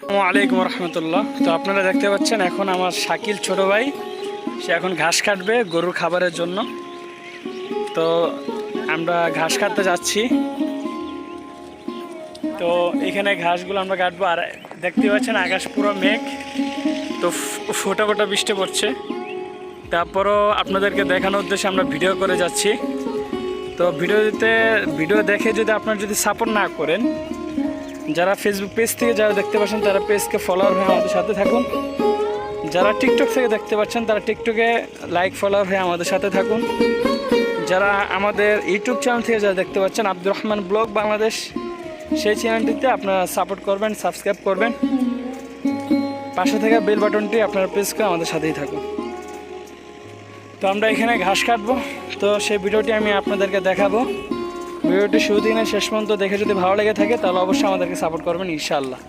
আসসালামু আলাইকুম রহমতুল্লাহ। তো আপনারা দেখতে পাচ্ছেন এখন আমার শাকিল ছোট ভাই সে এখন ঘাস কাটবে গরুর খাবারের জন্য। তো আমরা ঘাস কাটতে যাচ্ছি। তো এখানে ঘাসগুলো আমরা কাটবো। আর দেখতে পাচ্ছেন আকাশ পুরো মেঘ, তো ফোঁটা ফোঁটা বৃষ্টি পড়ছে। তারপরও আপনাদেরকে দেখানোর উদ্দেশ্যে আমরা ভিডিও করে যাচ্ছি। তো ভিডিও দেখে যদি আপনারা যদি সাপোর্ট না করেন, যারা ফেসবুক পেজ থেকে যারা দেখতে পাচ্ছেন তারা পেজকে ফলোয়ার হয়ে আমাদের সাথে থাকুন। যারা টিকটক থেকে দেখতে পাচ্ছেন তারা টিকটকে লাইক ফলোয়ার হয়ে আমাদের সাথে থাকুন। যারা আমাদের ইউটিউব চ্যানেল থেকে যারা দেখতে পাচ্ছেন আব্দুর রহমান ব্লগ বাংলাদেশ, সেই চ্যানেলটিতে আপনারা সাপোর্ট করবেন, সাবস্ক্রাইব করবেন। পাশে থেকে বেল বাটনটি আপনার পেজকে আমাদের সাথেই থাকুন। তো আমরা এখানে ঘাস কাটবো, তো সেই ভিডিওটি আমি আপনাদেরকে দেখাবো। ভিডিওটি শুরু থেকে শেষ পর্যন্ত দেখে যদি ভালো লেগে থাকে তাহলে অবশ্যই আমাদেরকে সাপোর্ট করবেন ইনশাআল্লাহ।